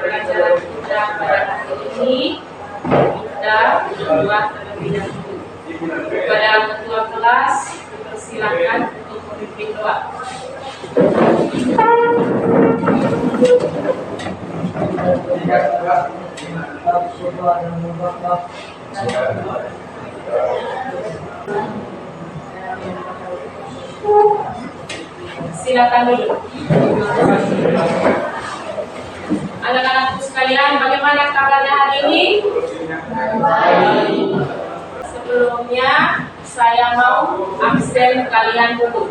pelajaran kita pada hari ini kita buat terlebih dahulu. Kepada ketua kelas, silakan untuk memimpin doa. Silakan dulu. Anak-anakku sekalian, bagaimana kabarnya hari ini? Baik. Sebelumnya saya mau absen kalian dulu.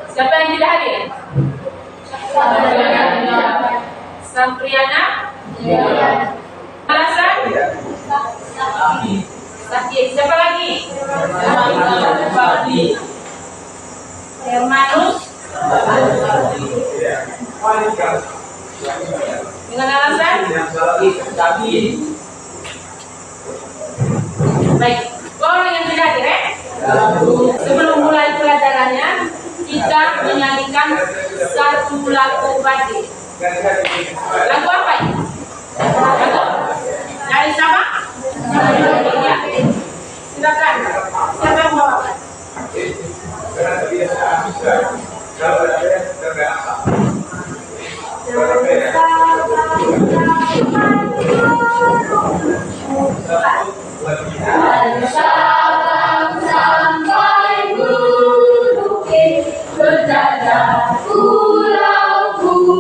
Siapa yang tidak hadir? Sampriana? Iya. Alasan? Sakit. Siapa lagi? Bakti. Hermanus? Dengan alasan? Baik. Orang yang tidak hadir, sebelum mulai pelajarannya, kita menyanyikan satu lagu batik. Lagu apa ini? Lagu dari siapa? Ya. Silakan. Siapa yang mau? Salam sampai Bukit berjajar pulau-pulau,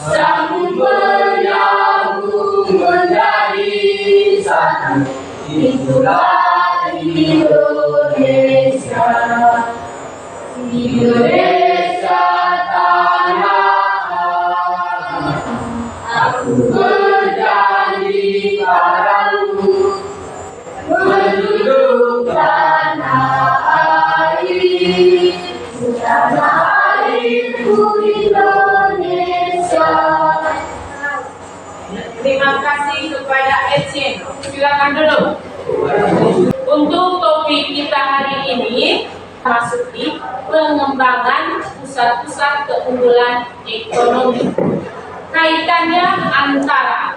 sang menyambung dari sana. Itulah Indonesia, Indonesia tanah aku berjanji padamu, menunduk tanah air, tanah airku Indonesia. Terima kasih kepada Etienne. Silakan dulu. Untuk topik kita hari ini masuki pengembangan pusat-pusat keunggulan ekonomi. Kaitannya antara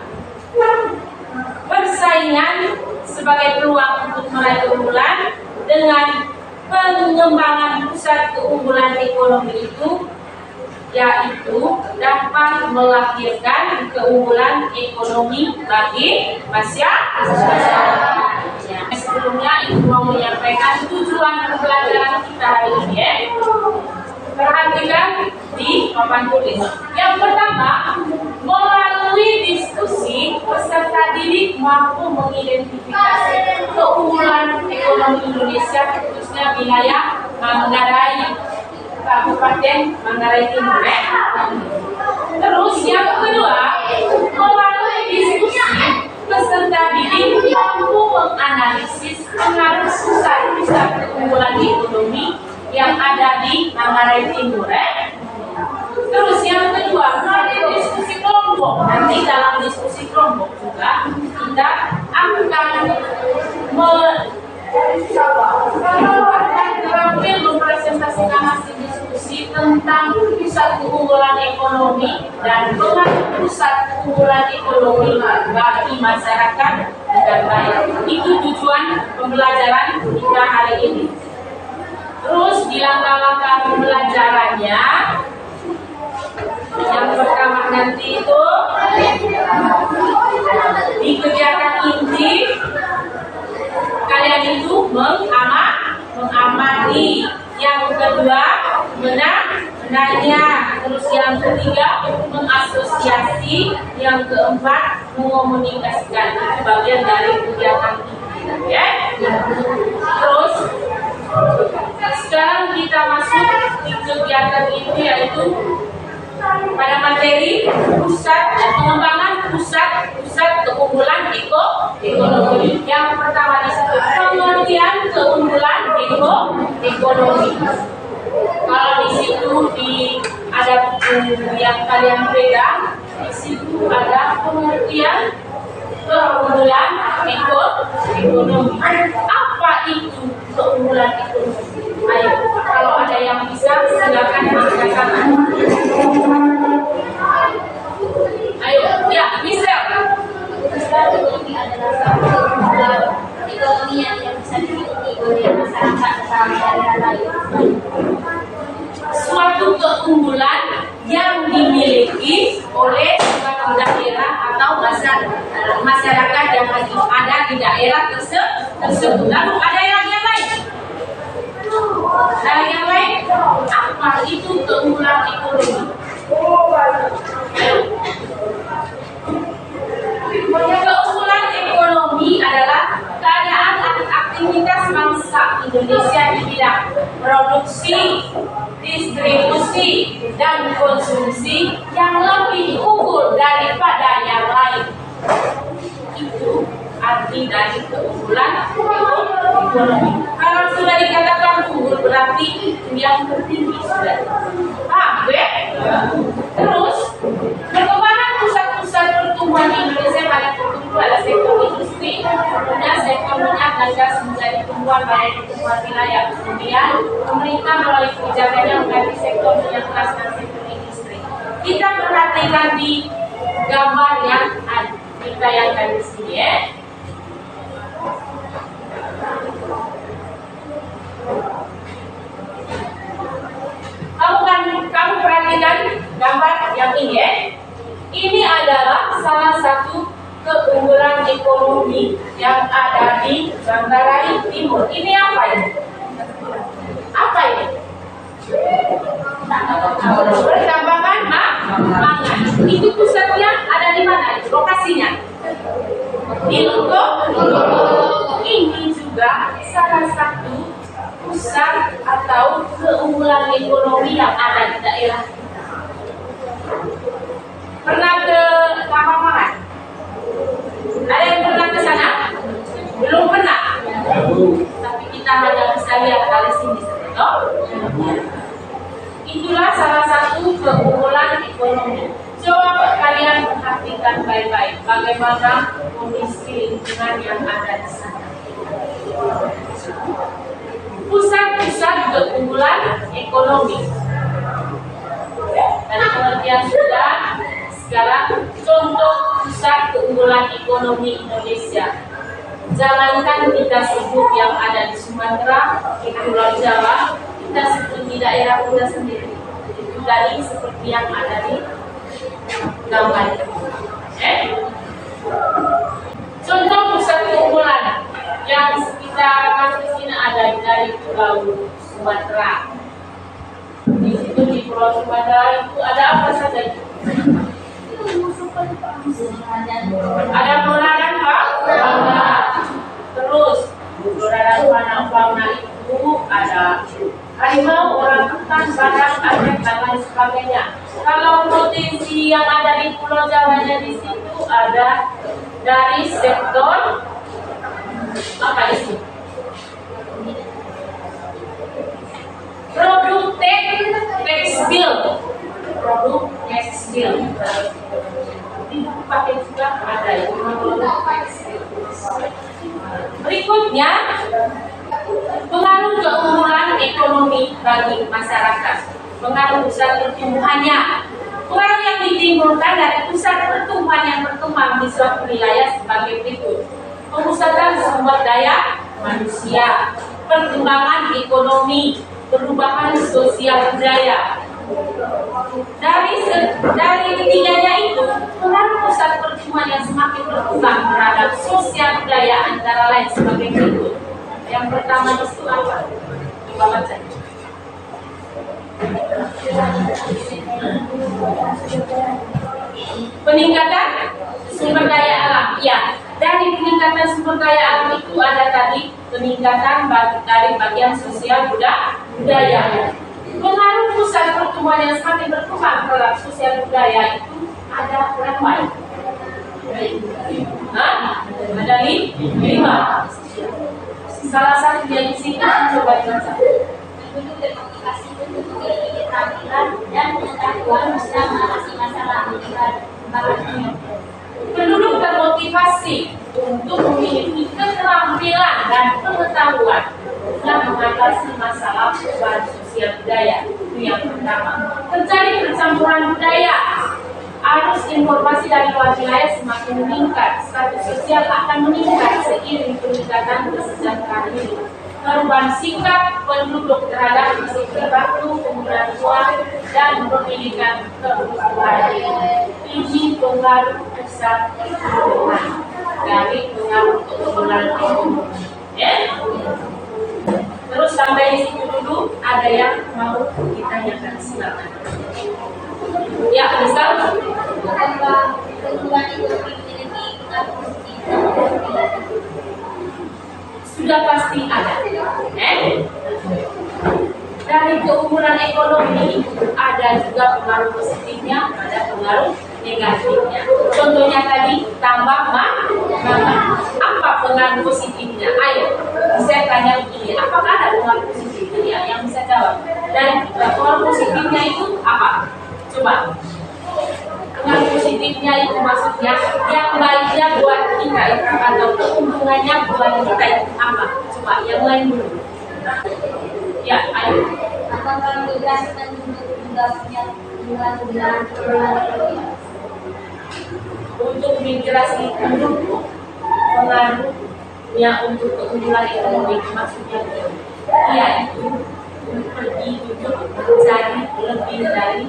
persaingan sebagai peluang untuk meraih keunggulan dengan pengembangan pusat keunggulan ekonomi itu, yaitu dapat melahirkan keunggulan ekonomi bagi masyarakat. Sebelumnya Ibu mau menyampaikan tujuan pembelajaran kita hari ini. Perhatikan di papan tulis. Yang pertama, melalui diskusi peserta didik mampu mengidentifikasi keunggulan ekonomi Indonesia, khususnya wilayah Manggarai, Kabupaten Manggarai Timur. Terus yang kedua, melalui diskusi peserta didik mampu menganalisis pengaruh pusat-pusat keunggulan ekonomi yang ada di Manggarai Timur. Terus yang kedua, melalui diskusi kelompok. Nanti dalam diskusi kelompok juga kita akan terampil mempresentasikan hasil diskusi tentang pusat keunggulan ekonomi dan pengaruh pusat keunggulan ekonomi bagi masyarakat dengan baik. Itu tujuan pembelajaran kita hari ini. Terus di langkah-langkah pembelajarannya, yang pertama nanti itu di kegiatan inti kalian itu mengamati, yang kedua menanya, terus yang ketiga mengasosiasi, yang keempat mengomunikasikan. Itu bagian dari kegiatan inti, ya. Terus sekarang kita masuk di kegiatan itu, yaitu pada materi pengembangan pusat keunggulan ekonomi. Yang pertama disebut pengertian keunggulan ekonomi. Kalau di situ ada buku yang kalian pegang, di situ ada pengertian keunggulan ekonomi. Apa itu keunggulan ekonomi? Ayo, kalau ada yang bisa silakan mengatakan. apa itu keunggulan ekonomi? Keunggulan ekonomi adalah keadaan aktivitas bangsa Indonesia di bidang produksi, distribusi, dan konsumsi yang lebih unggul daripada yang lain. Itu arti dari keunggulan ekonomi. Kalau sudah dikatakan unggul berarti itu yang tertinggi sudah. Terus perkembangan pusat-pusat pertumbuhan Indonesia paling bertumbuh adalah sektor industri, kemudian sektor minyak dan gas menjadi tumbuhan pada pertumbuhan wilayah. Kemudian pemerintah melalui kebijakannya mengganti sektor minyak gas dan sektor industri. Kita perhatikan di gambar yang ditayangkan di sini ya. Kamu perhatikan gambar yang ini ya. Ini adalah salah satu keunggulan ekonomi yang ada di Manggarai Timur. Ini apa ini? Apa ini? Pertambangan mangan. Itu pusatnya ada di mana? Lokasinya di Lombok. Ini juga salah satu pusat atau keunggulan ekonomi yang ada di daerah. Pernah ke Tambangan? Ada yang pernah ke sana? Belum pernah. Tapi kita hanya bisa lihat dari sini saja. Itulah salah satu keunggulan ekonomi. Coba kalian perhatikan baik-baik bagaimana kondisi lingkungan yang ada di sana. Pusat-pusat keunggulan ekonomi. Dan pengertian sudah. Sekarang contoh pusat keunggulan ekonomi Indonesia. Jangankan kita sebut yang ada di Sumatera, di Pulau Jawa, kita sebut di daerah kita sendiri. Itu tadi seperti yang ada di gambar. Contoh pusat keunggulan yang sekitar kasus ini ada dari Pulau Sumatera. Di situ di Pulau Sumatera itu ada apa saja itu? Ada flora fauna. Terus flora fauna itu ada harimau, orangutan, badak, anak dan lain sebagainya. Kalau potensi yang ada di Pulau Jawa di situ ada dari sektor apa itu? Produk tekstil. Produk tekstil. Di pakai juga ada itu produk tekstil. Berikutnya, pengaruh keunggulan ekonomi bagi masyarakat. Pengaruh pusat pertumbuhannya. Pengaruh yang ditimbulkan dari pusat pertumbuhan yang berkembang di suatu wilayah sebagai berikut. Pemusatan sumber daya manusia, perkembangan ekonomi, perubahan sosial budaya. Dari ketiganya itu, pengaruh pusat pertumbuhan yang semakin berkembang terhadap sosial budaya antara lain sebagai berikut. Yang pertama itu apa? Coba baca. Peningkatan sumber daya alam. Ya, dari peningkatan sumber daya alam itu ada tadi peningkatan dari bagian sosial budaya. Pengaruh pusat pertumbuhan yang semakin berkembang terhadap sosial budaya itu ada berapa? Ada 5. Salah satunya di sini coba dibaca. Dan pengetahuan bisa mengatasi masalah penduduk termotivasi untuk memiliki keterampilan dan pengetahuan dalam mengatasi masalah perubahan sosial budaya. Itu yang pertama. Terjadi percampuran budaya. Arus informasi dari luar wilayah semakin meningkat. Status sosial akan meningkat seiring peningkatan kesejahteraan hidup. Perubahan sikap penduduk terhadap risiko baku, kemudian uang dan pendidikan kebutuhan. Ini pengaruh pusat pertumbuhan dari pengaruh keunggulan ekonomi. Terus sampai di situ dulu. itu ada yang mau ditanyakan, silakan. Ya, misal sudah pasti ada. Dari keunggulan ekonomi ada juga pengaruh positifnya, ada pengaruh negatifnya. Contohnya tadi tambah apa pengaruh positifnya? Ayo, saya tanya begini, apakah ada pengaruh positifnya? Ya, yang bisa jawab. Dan pengaruh positifnya itu apa? Coba. Pengaruh positifnya itu maksudnya yang baiknya buat kita atau keuntungannya buat kita itu apa? Coba yang lain dulu. Ya, ayo. Apakah menjelaskan tugasnya untuk migrasi penduduk pengaruhnya untuk keunggulan ekonomi maksudnya dia itu pergi untuk mencari lebih dari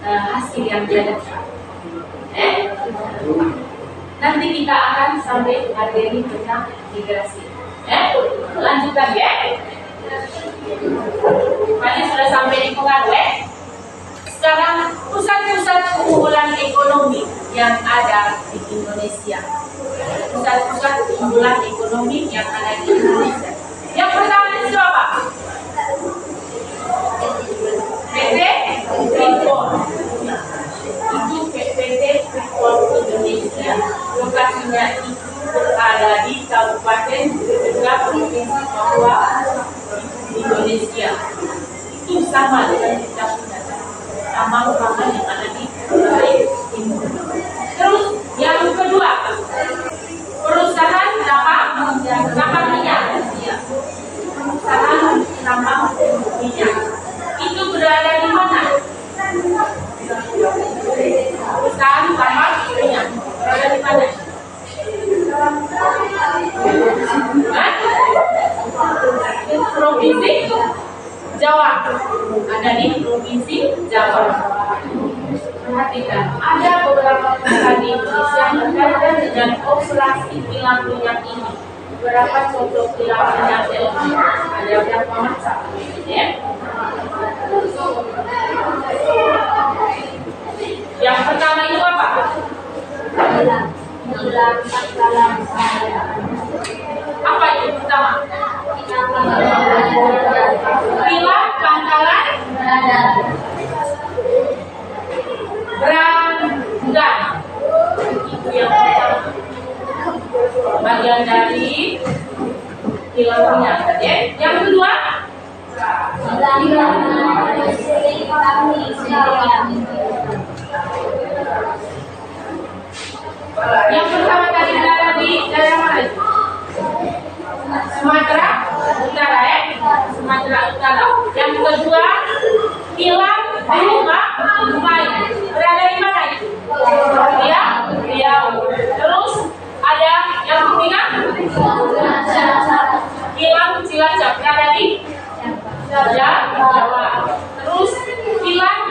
hasil yang dia dapat. Nanti kita akan sampai materi tentang migrasi. Lanjutkan ya. Tadi sudah sampai di pengaruh. Sekarang pusat-pusat keunggulan ekonomi yang ada di Indonesia. Pusat-pusat keunggulan ekonomi yang ada di Indonesia. Yang pertama itu apa? PT Freeport. Itu PT Freeport Indonesia. Lokasinya itu berada di Kabupaten Jember, Provinsi Papua, Indonesia. Itu sama dengan kita punya tambang-tambang yang ada di timur. Terus yang kedua, perusahaan tambang minyak. Perusahaan tambang minyak itu berada di mana? Perusahaan tambang minyak berada di mana? Provinsi Jawa, ada di Provinsi Jawa. Perhatikan, ada beberapa perusahaan di Indonesia yang berkaitan dengan operasi kilang minyak ini. Beberapa contoh kilang minyak ini ada berapa macam? Ya. Yang pertama itu apa? Apa itu pertama? Kilang Pangkalan Brandan. Itu yang pertama. Bagian dari kilang minyak. Yang kedua? Yang pertama tadi berada di daerah mana itu? Sumatera Utara ya? Sumatera Utara. Yang kedua kilang Dumai. Berada di mana itu? Riau. Terus ada yang ketiga? Kilang Cilacap berada di Jawa. Terus kilang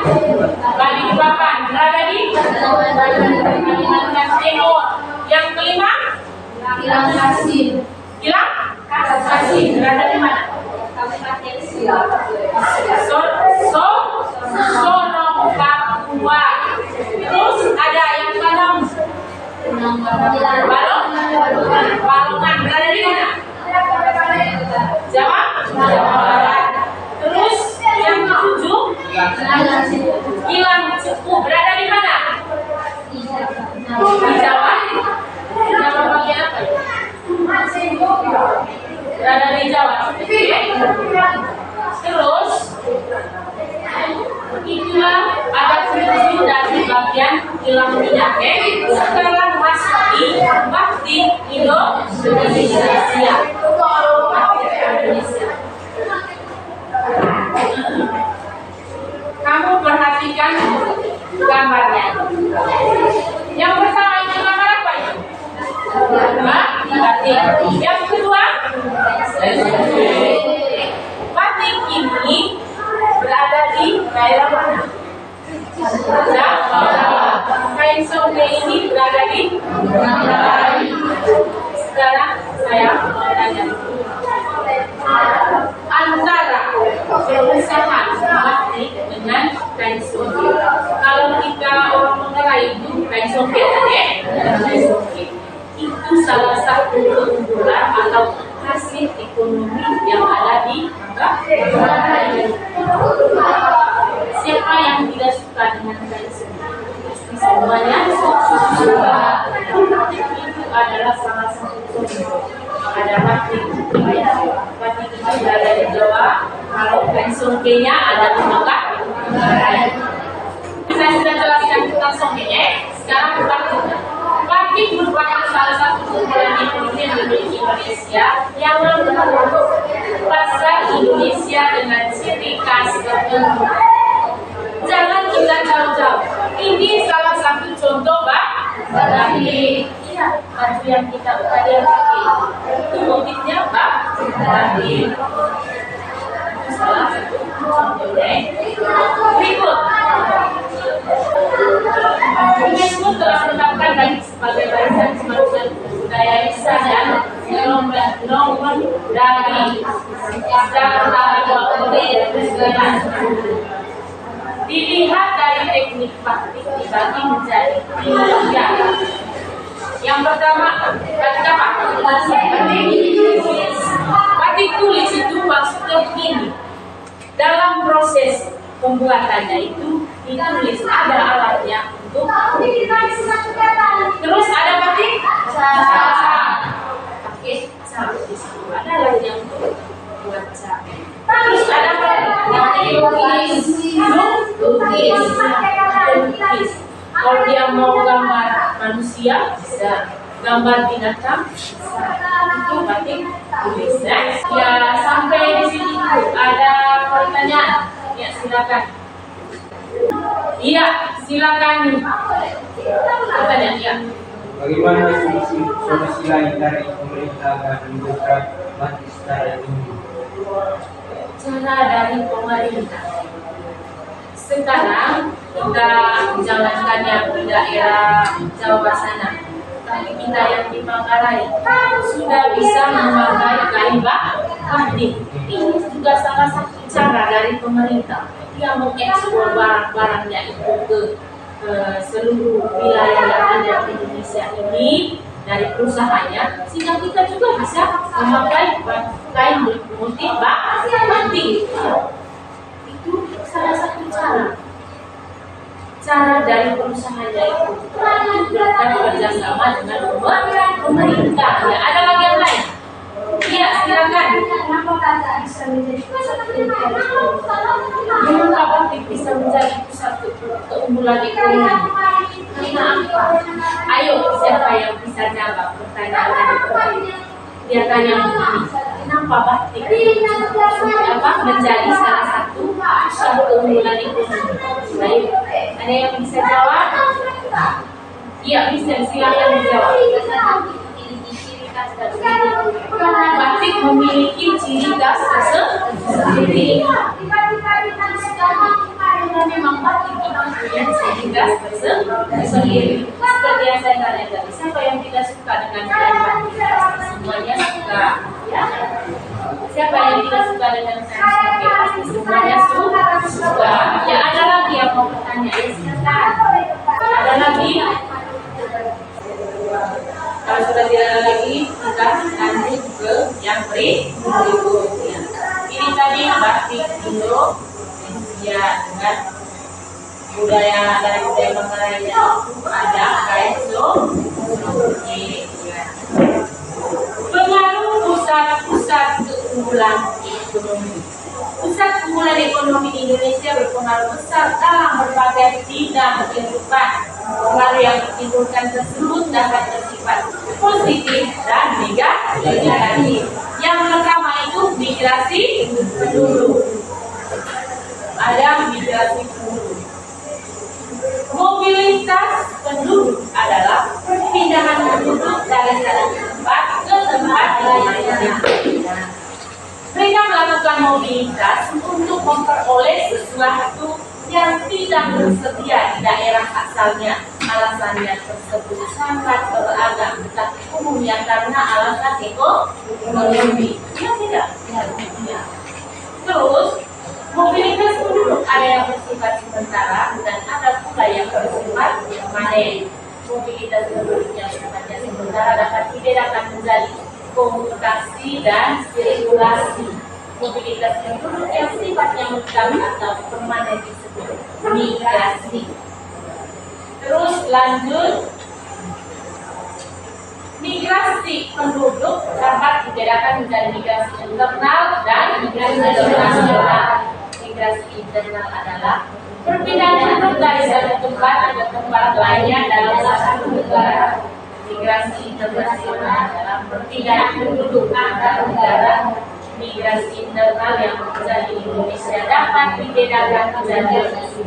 Balikpapan berada di Kalimantan Timur. Yang kelima? Kilang Kasih berada di mana? Sorong, Papua. Terus ada yang keenam? Balongan berada di mana? Jawa Barat. Terus yang ketujuh? Kilang Cepu berada di mana? Di Jawa. Jawa bagian apa? Berada di Jawa. Terus itulah ada 7 dari bagian kilang minyak. Sekarang masuk di Indonesia. Kamu perhatikan gambarnya. Yang pertama itu gambar apa itu? Batik. Yang kedua, batik ini berada di daerah mana? Jawa. Kain sonde ini berada di Bali. Sekarang saya mau tanya antara berusaha batik dengan kain songke. Kalau kita orang Manggarai itu kain songke ya, kain songke itu salah satu keunggulan atau hasil ekonomi yang ada di Manggarai. Siapa yang tidak suka dengan kain songke? Pasti semuanya suka. Itu adalah salah satu contoh. Ada batik, batik itu berada di Jawa. Kalau kain songkenya ada di Manggarai. Saya sudah jelaskan tentang songkenya. Sekarang batik. Batik merupakan salah satu keunggulan ekonomi yang dimiliki Indonesia yang membentuk pasar Indonesia dengan ciri khas tertentu. Jangan kita jauh-jauh. Ini salah satu contoh batik. Iya, baju yang kita tadi pakai. Itu motifnya batik. Salah satu contohnya. Berikut. UNESCO telah menetapkan batik sebagai warisan budaya lisan dan nomor dari Islam. Dilihat dari teknik batik dibagi menjadi 3. Yang pertama, batik apa? Batik tulis itu maksudnya begini. Dalam proses pembuatannya itu ditulis, ada alatnya untuk terus ada batik pakai cap di situ, ada lagi yang untuk buat cap. Terus ada batik lukis. Kalau dia mau gambar manusia bisa, gambar binatang bisa. Itu batik tulis. Ya sampai di sini ada pertanyaan. Ya silakan. Iya silakan. Pertanyaan ya. Bagaimana solusi lain dari pemerintah agar mendongkrak batik secara ekonomi? Cara dari pemerintah. Sekarang kita jalankan yang di daerah Jawa sana. Tapi kita yang di Manggarai sudah bisa memakai kain batik. Ini juga salah satu cara dari pemerintah yang mengekspor barang-barangnya itu ke seluruh wilayah yang ada di Indonesia ini dari perusahaannya, sehingga kita juga bisa memakai kain motif batik. Itu salah satu cara dari perusahaannya itu berkat kerjasama dengan pemerintah. Ya, ada lagi yang lain? Iya, silakan. Mengapa batik bisa menjadi satu keunggulan ekonomi? Karena apa? Ayo, siapa yang bisa jawab pertanyaan itu? Dia tanya begini, kenapa batik menjadi salah satu pusat keunggulan ekonomi? Baik, ada yang bisa jawab? Iya, bisa, silakan dijawab. Karena batik memiliki ciri khas tersendiri. Karena memang batik itu punya ciri khas tersendiri. Seperti yang saya tanya tadi, siapa yang tidak suka dengan kain batik? Semuanya suka. Ya? Siapa yang tidak suka dengan kain batik? Pasti semuanya suka. Ya, ada lagi yang mau bertanya? Ya, silakan. Ada lagi? Kalau sudah tidak ada lagi, kita lanjut ke yang berikutnya. Ini tadi batik Indonesia dengan budaya dari budaya Manggarai itu ada kain songke. Pengaruh pusat-pusat keunggulan ekonomi. Pusat keunggulan ekonomi Indonesia berpengaruh besar dalam berbagai bidang kehidupan. Pengaruh yang ditimbulkan tersebut dapat bersifat positif dan negatif. Yang pertama itu migrasi penduduk. Ada migrasi penduduk. Mobilitas penduduk adalah perpindahan penduduk dari satu tempat ke tempat lainnya. Mereka melakukan mobilitas untuk memperoleh sesuatu yang tidak tersedia di daerah asalnya. Alasannya tersebut sangat beragam, tetapi umumnya karena alasan ekonomi. Ya tidak? Ya. Terus Mobilitas penduduk ada yang bersifat sementara dan ada pula yang bersifat permanen. Mobilitas penduduk yang sifatnya sementara dapat dibedakan menjadi komutasi dan sirkulasi. Mobilitas penduduk yang sifatnya tetap atau permanen disebut migrasi. Terus lanjut, migrasi penduduk dapat dibedakan menjadi migrasi internal dan migrasi internasional. Migrasi internal adalah perpindahan penduduk dari satu tempat ke tempat lainnya dalam satu negara. Migrasi internasional adalah perpindahan penduduk antar negara. Migrasi internal yang terjadi di Indonesia dapat dibedakan menjadi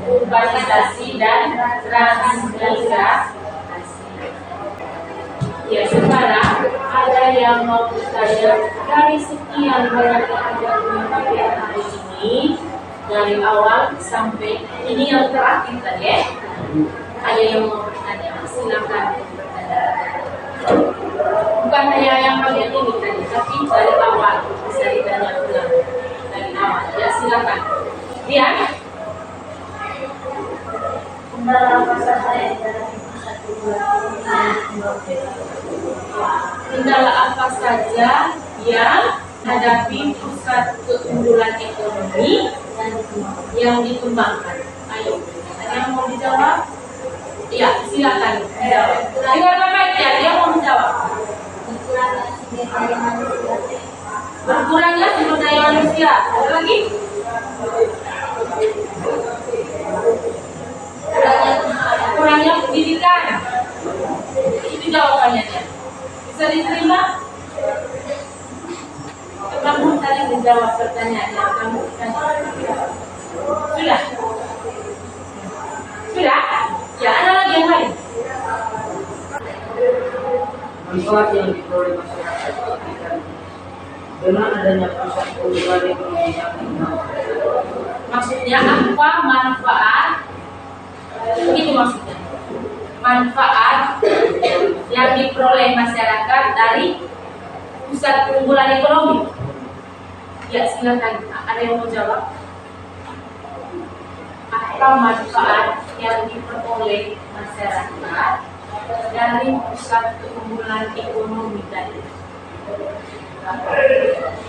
urbanisasi dan transmigrasi. Ya, sekarang ada yang mau bertanya dari sekian banyak yang hari ini, dari awal sampai ini yang terakhir tadi ya. Ada yang mau bertanya, silakan bertanya. Bukan hanya yang bagian ini tadi, tapi dari awal bisa ditanya ulang dari awal. Ya, silakan. Dia kendala apa saja yang hadapi pusat keunggulan ekonomi yang dikembangkan? Ayo, ada yang mau dijawab? Ya, silakan dijawab. Dengar baik ya, dia mau menjawab. Berkurangnya sumber daya manusia. Ada lagi? Kurangnya pendidikan. Itu jawabannya. Bisa diterima? Kamu tadi menjawab pertanyaan yang kamu tanya. Sudah? Sudah? Ya, ada lagi yang lain? Manfaat yang diperoleh masyarakat dengan adanya pusat keunggulan ekonomi yang dikembangkan. Maksudnya apa manfaat? Begitu maksudnya. Manfaat yang diperoleh masyarakat dari pusat keunggulan ekonomi. Ya, silakan. Ada yang mau jawab? Apa manfaat yang diperoleh masyarakat dari pusat keunggulan ekonomi tadi?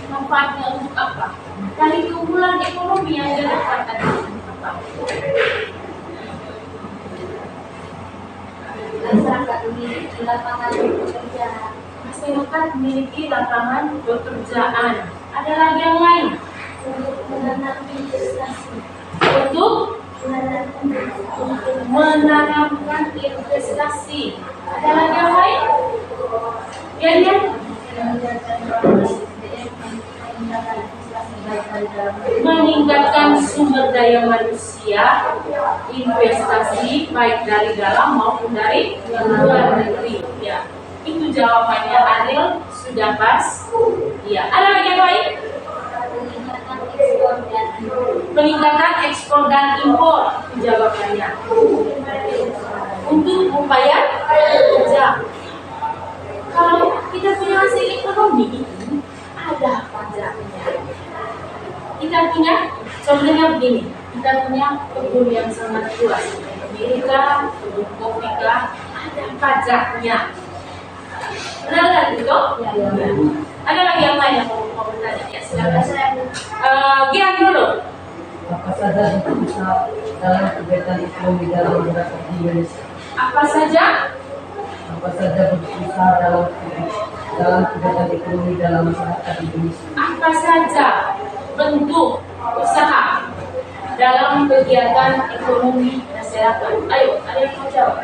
Manfaatnya untuk apa? Dari keunggulan ekonomi yang didapat tadi apa? Masyarakat memiliki lapangan pekerjaan. Masyarakat memiliki lapangan pekerjaan. Ada lagi yang lain? Untuk menanam investasi. Untuk menanamkan investasi. Ada lagi yang lain? Ya, ya. Meningkatkan sumber daya manusia, investasi baik dari dalam maupun dari luar negeri. Ya, itu jawabannya. Adil sudah pas. Ya, ada lagi yang lain? Peningkatan ekspor dan impor, itu jawabannya. Untuk upaya kerja. Kalau kita punya hasil ekonomi ini ada pajaknya. Kita punya, contohnya begini, kita punya kebun yang sangat luas, Amerika, kebun kopi kah, ada pajaknya. Benar nggak gitu? Ya. Ada lagi yang lain yang mau bertanya? Ya, silakan. Gian dulu. Apa saja yang bisa dalam kegiatan ekonomi dalam masyarakat di Indonesia? Apa saja? Apa saja berusaha dalam kegiatan ekonomi dalam masyarakat di Indonesia? Apa saja bentuk usaha dalam kegiatan ekonomi masyarakat? Ayo, ada yang mau jawab?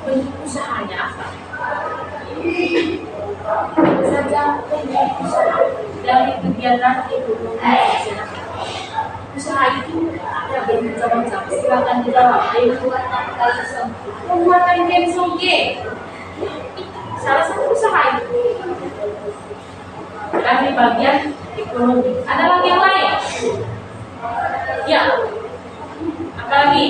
Bentuk usahanya apa? Apa saja bentuk usaha dari kegiatan ekonomi masyarakat? Usaha itu ada bermacam-macam. Silakan dijawab. Ayo, pembuatan kain songke. Salah satu usaha itu. Dari bagian ekonomi. Ada lagi yang lain? Ya. Apa lagi?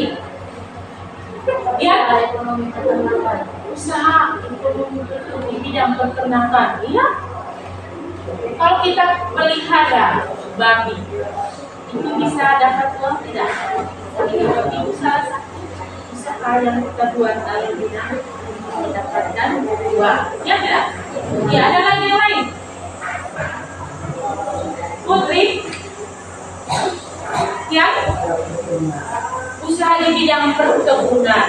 Ya. Ekonomi peternakan. Usaha ekonomi di bidang peternakan. Iya. Kalau kita pelihara babi, itu bisa dapat uang tidak? Itu salah satu usaha yang kita buat dalam bidang mendapatkan uang. Ya enggak? Ya, ada lagi yang lain. Putri, yang usaha di bidang perkebunan.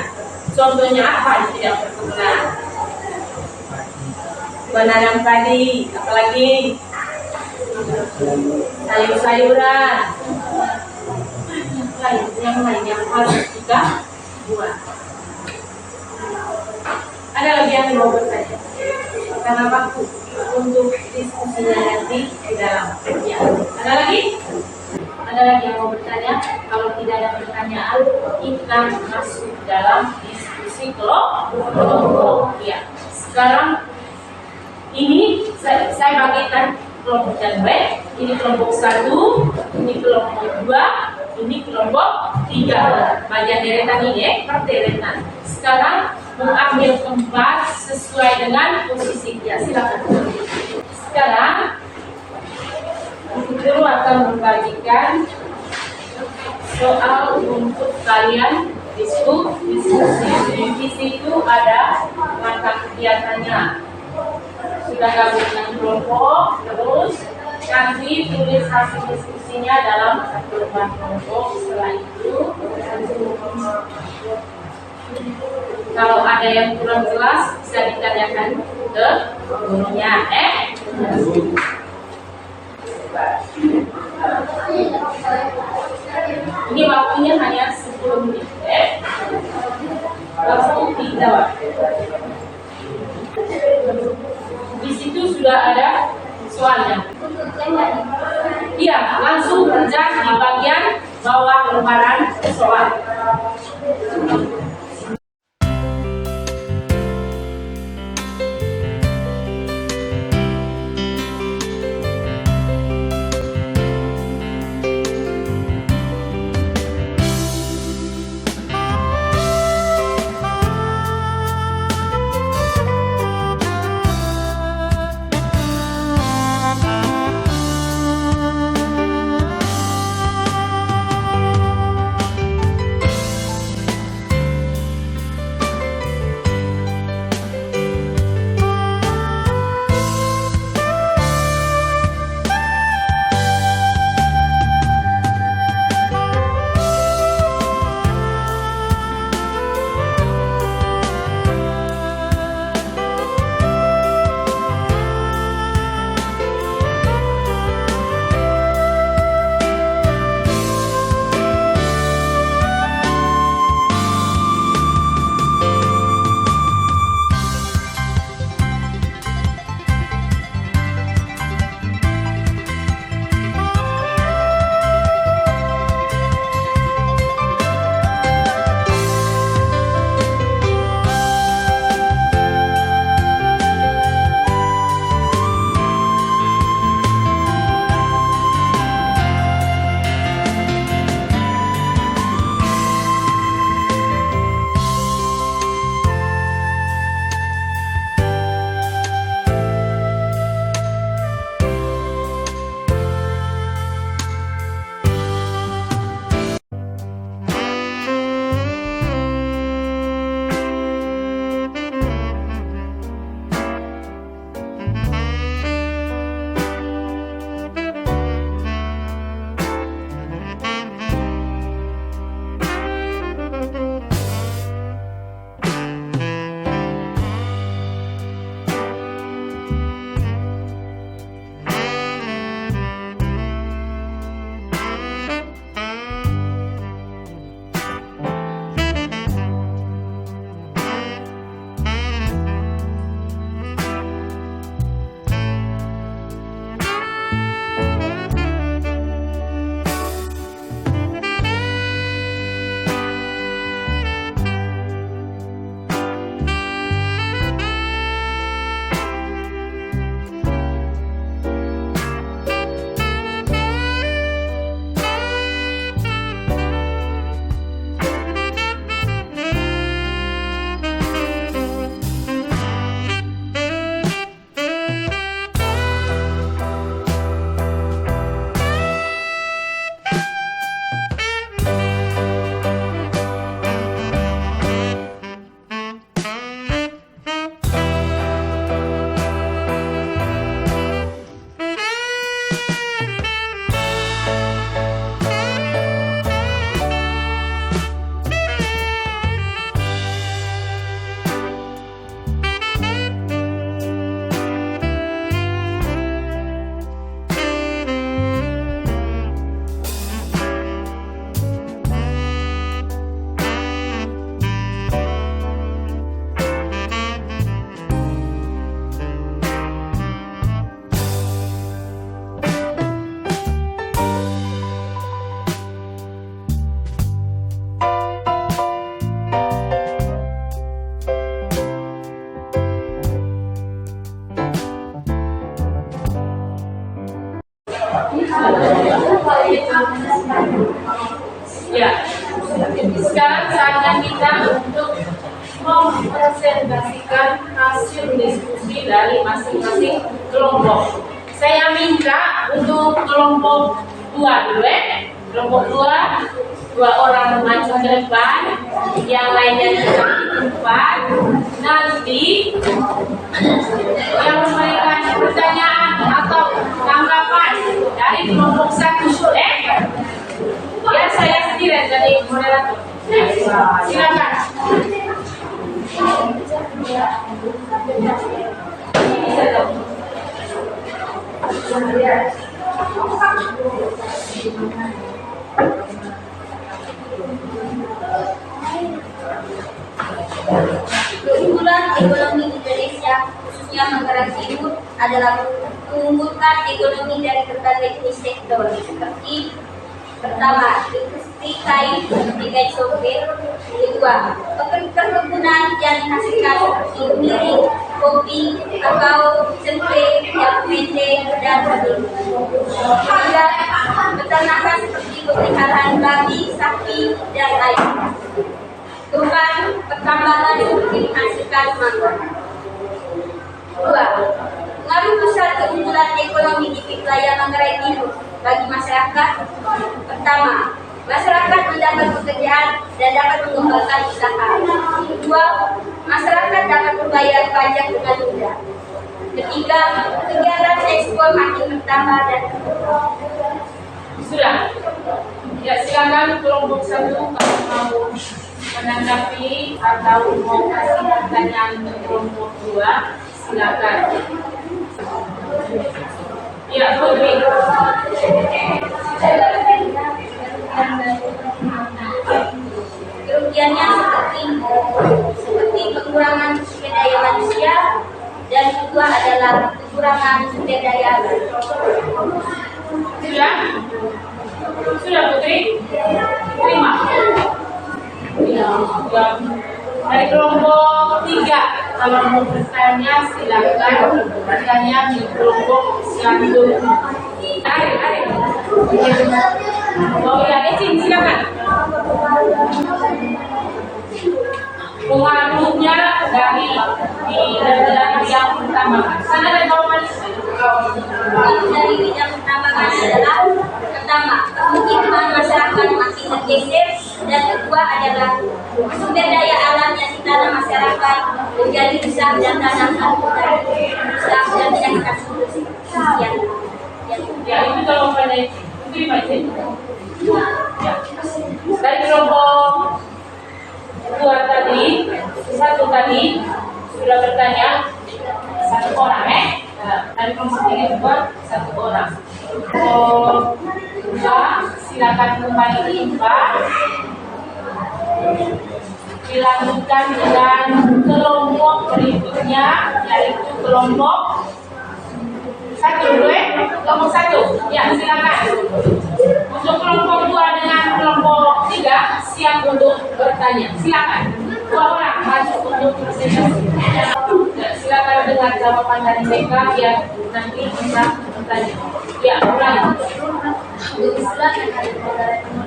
Contohnya apa di bidang perkebunan? Menanam padi, apalagi sayur-sayuran. Yang lain yang harus kita buat. Ada lagi yang mau bertanya? Karena waktu untuk diskusinya nanti di dalam. Ya. Ada lagi? Ada lagi yang mau bertanya? Kalau tidak ada pertanyaan, kita masuk dalam diskusi kelompok. Ya. Sekarang ini saya bagikan kelompok yang baik. Ini kelompok 1, ini kelompok 2, ini kelompok 3. Bagian deretan ini perderetan. Sekarang mengambil tempat sesuai dengan posisi dia. Silakan. Sekarang guru akan membagikan soal untuk kalian diskusi. Di situ ada mata kegiatannya. Sudah gabung dengan kelompok, terus nanti tulis hasil diskusinya dalam satu lembar kelompok. Setelah itu, kalau ada yang kurang jelas bisa ditanyakan ke gurunya. Ini waktunya hanya 10 menit. Langsung dijawab. Di situ sudah ada soalnya. Iya, langsung kerja di bagian bawah lembaran soal. Sekarang saatnya kita untuk mempresentasikan hasil diskusi dari masing-masing kelompok. Saya minta untuk kelompok 2 dulu ya. Kelompok 2, 2 orang maju ke depan, yang lainnya di depan. Nanti yang memberikan pertanyaan atau tanggapan dari kelompok 1 ya saya sendiri dari moderator. Silakan. Keunggulan ekonomi Indonesia, khususnya Manggarai Timur, adalah mengunggulkan ekonomi dari berbagai jenis sektor seperti pertama, industri kain sopir. Kedua, perkebunan yang dihasilkan seperti miring, kopi, kakao, tempe, jamu pendek, dan benih. Ketiga, peternakan seperti pemeliharaan babi, sapi, dan ayam. Keempat, pertambangan seperti menghasilkan mangga. Dua, pengaruh besar keunggulan ekonomi di wilayah Manggarai Timur bagi masyarakat. Pertama, masyarakat mendapat pekerjaan dan dapat mengembangkan usaha. Kedua, masyarakat dapat membayar pajak dengan mudah. Ketiga, kegiatan ekspor makin bertambah dan Sudah. Ya, silakan kelompok 1 kalau mau menanggapi atau mau kasih pertanyaan ke kelompok 2, silakan. Ya, Putri. kerugiannya seperti pengurangan sumber daya manusia, dan kedua adalah kekurangan sumber daya alam. Sudah? Sudah, Putri? Terima. Ya, dari kelompok 3, kalau mau bertanya silakan bertanya di kelompok 1. Ari. Oh ya, Ecin, silakan. Pengaruhnya dari yang pertama. Sana ada jawaban. Pengaruh dari bidang pertambangan adalah pertama, pemukiman masyarakat makin tergeser, dan kedua adalah sumber daya alam yang di tanah masyarakat menjadi besar dan tanah rusak dan tidak kita surus. Sekian. Ya, itu jawabannya. Terima kasih. Ya. Dari kelompok 2 tadi, 1 tadi sudah bertanya 1 orang dari kelompok 3 juga 1 orang. Kelompok 2 silakan kembali diimpan. Dilanjutkan dengan kelompok berikutnya, yaitu kelompok 1 dulu kelompok 1. Ya, silakan. Untuk kelompok 2 dengan kelompok 3 siap untuk bertanya. Silakan. 2 orang maju untuk presentasi. Silakan dengar jawaban dari mereka biar nanti bisa bertanya. Ya, mulai. Keunggulan yang ada di Manggarai Timur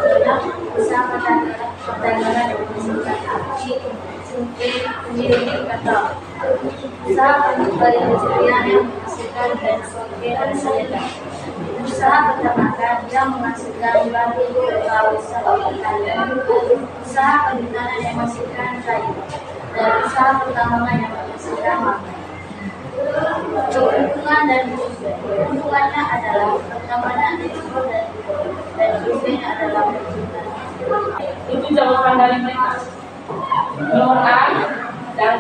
adalah usaha perdagangan dan menghasilkan api, sumber atau usaha perindustrian yang menghasilkan dan dan senjata. Usaha peternakan yang menghasilkan babi, kakao, sapi, ayam. Usaha perikanan yang menghasilkan kayu, dan usaha pertambangan yang menghasilkan mangga. Keuntungannya adalah pertambangan, ekspor, dan kerugiannya adalah perjalanan. Itu jawaban dari mereka. Nomor A dan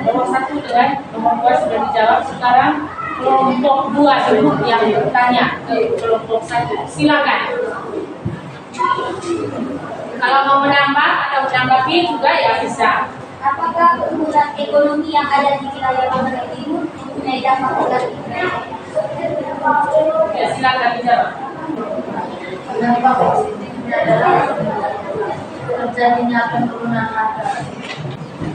nomor 1 dengan nomor 2 sudah dijawab. Sekarang kelompok 2 dulu yang bertanya ke kelompok 1. Silakan. Kalau mau menambah atau menanggapi juga ya bisa. Apakah keunggulan ekonomi yang ada di wilayah Manggarai Timur mempunyai dampak negatif? Ya, silakan dijawab. Dampak positifnya adalah terjadinya penurunan harga.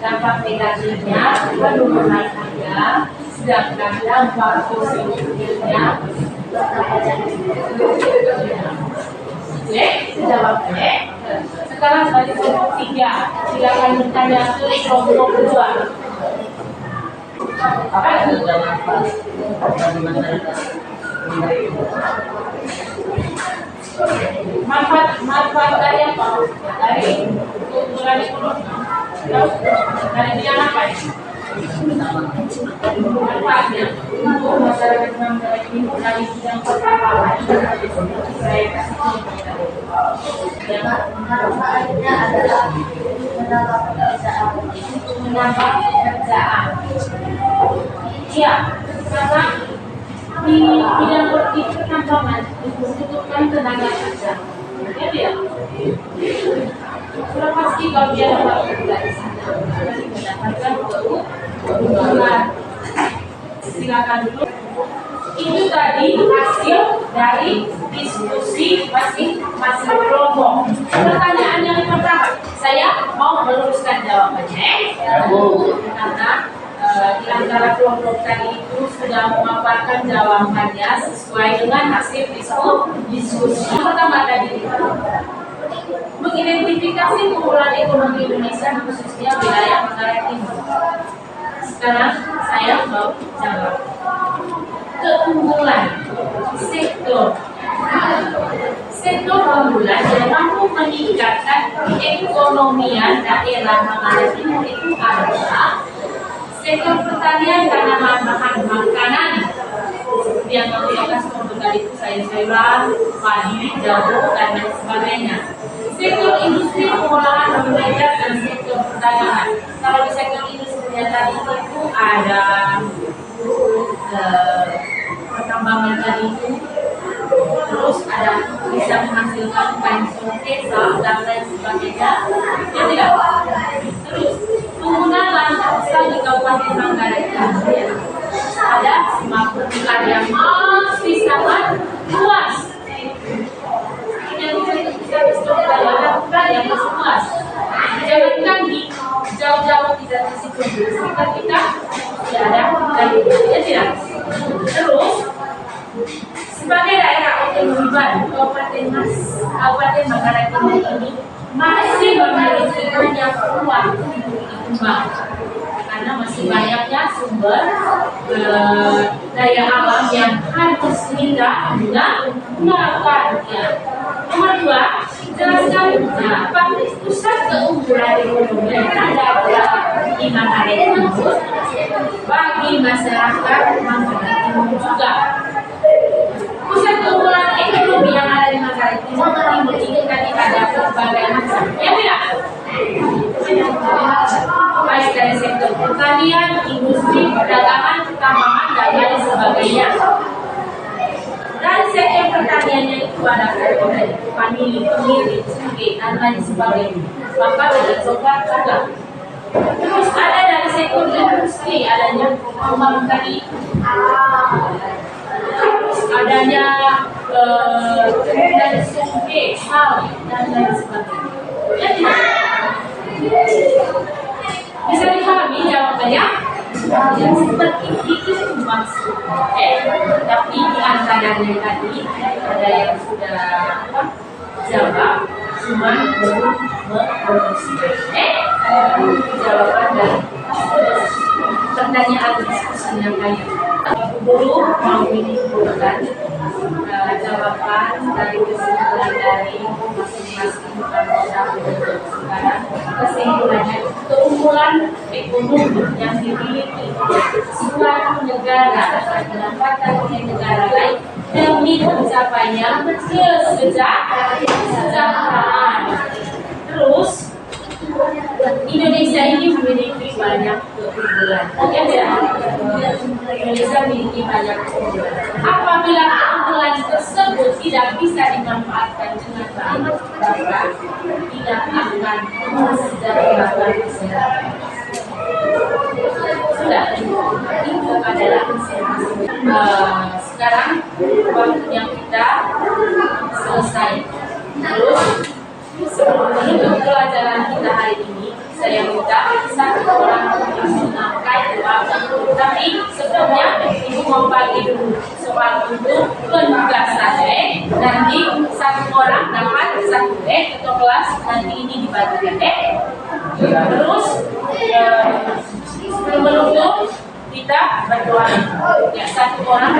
Dampak negatifnya penurunan harga, sedangkan dampak positifnya jawab. Sekarang dari kelompok 3, silakan bertanya ke kelompok 2. Apa saja manfaat bagi masyarakat Manfaat dari apa? Dari keuntungan ekonomi. Terus dari bidang apa? Manfaatnya untuk masyarakat Manggarai Timur dari bidang pertambangan. Saya kasih contoh. Manfaatnya adalah menambah pekerjaan. Iya, karena di bidang pertambangan dibutuhkan tenaga kerja. Ya tidak? Sudah pasti kalau dia dapat kerja di sana, pasti mendapatkan keuntungan. Silakan dulu. Itu tadi hasil dari diskusi masing-masing kelompok. Pertanyaan yang pertama, saya mau meluruskan jawabannya. Karena di antara kelompok tadi itu sudah memaparkan jawabannya sesuai dengan hasil diskusi. Yang pertama tadi, mengidentifikasi keunggulan ekonomi Indonesia khususnya wilayah Manggarai Timur. Sekarang saya mau jawab. Keunggulan sektor unggulan yang mampu meningkatkan keekonomian daerah Manggarai Timur itu adalah sektor pertanian karena bahan makanan seperti yang menggunakan contoh tadi itu sayur-sayuran, padi, jagung dan lain sebagainya. Sektor industri pengolahan bumdes dan sektor perdagangan. Kalau di sektor industri yang tadi itu ada pertambangan tadi itu, terus ada bisa menghasilkan kain songkesa dan lain sebagainya. Ya tidak. Terus penggunaan lahan kosong di Kabupaten Manggarai Timur ada 50 hektar yang masih sangat luas. Yang bisa lakukan yang masih luas. Jangankan di jauh-jauh di sisi sekitar kita tidak ada lagi. Ya tidak. Terus sebagai daerah otonomi baru, Kabupaten Manggarai Timur ini masih memiliki banyak ruang untuk berkembang karena masih banyaknya sumber daya alam yang harus kita gunakan. Ya. Nomor 2, jelaskan apa pusat keunggulan ekonomi yang ada di Manggarai Timur bagi masyarakat Manggarai Timur juga. Pusat keunggulan ekonomi yang ada di Manggarai Timur ini tadi ada berbagai macam. Ya tidak? Baik dari sektor pertanian, industri, perdagangan, pertambangan dan lain sebagainya. Dari sektor pertaniannya itu ada vanili, kemiri, sungai dan lain sebagainya. Maka ada coklat juga. Terus ada dari sektor industri adanya tambang tadi. Adanya dari sungai, sawit dan lain sebagainya. Ya tidak? Bisa dipahami jawabannya? Yang seperti itu maksudnya. Tapi di antaranya tadi ada yang sudah jawab, cuma belum memproduksi. Jawaban dari pertanyaan diskusi yang lain. Belum mau dikumpulkan jawaban dari kesimpulan dari masing-masing anggota. Sekarang kesimpulannya keunggulan ekonomi yang dimiliki suatu negara akan mendapatkan negara lain demi mencapainya kesejahteraan. Terus Indonesia ini memiliki banyak keunggulan. Indonesia memiliki banyak keunggulan. Apabila keunggulan tersebut tidak bisa dimanfaatkan dengan baik, maka tidak akan mensejahterakan masyarakat. Sudah, itu adalah sekarang waktunya kita selesai. Terus sebelum pelajaran kita hari ini, saya minta satu orang untuk mengangkat doa. Tapi sebelumnya ibu mau bagi dulu. soal untuk penugasannya. Nanti satu orang dapat satu dek atau kelas, nanti ini dibagikan dek. Terus sebelum itu kita berdoa. Ya, satu orang